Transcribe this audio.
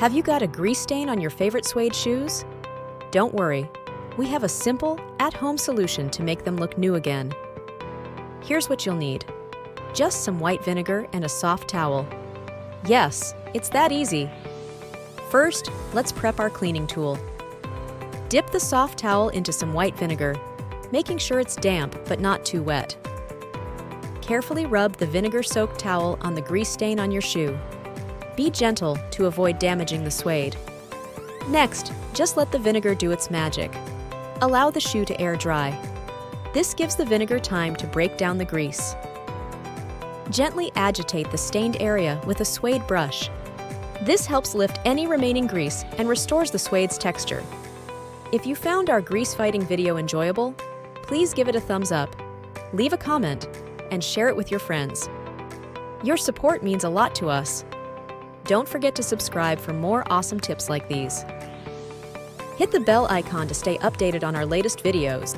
Have you got a grease stain on your favorite suede shoes? Don't worry, we have a simple, at-home solution to make them look new again. Here's what you'll need. Just some white vinegar and a soft towel. Yes, it's that easy. First, let's prep our cleaning tool. Dip the soft towel into some white vinegar, making sure it's damp but not too wet. Carefully rub the vinegar-soaked towel on the grease stain on your shoe. Be gentle to avoid damaging the suede. Next, just let the vinegar do its magic. Allow the shoe to air dry. This gives the vinegar time to break down the grease. Gently agitate the stained area with a suede brush. This helps lift any remaining grease and restores the suede's texture. If you found our grease-fighting video enjoyable, please give it a thumbs up, leave a comment, and share it with your friends. Your support means a lot to us. Don't forget to subscribe for more awesome tips like these. Hit the bell icon to stay updated on our latest videos.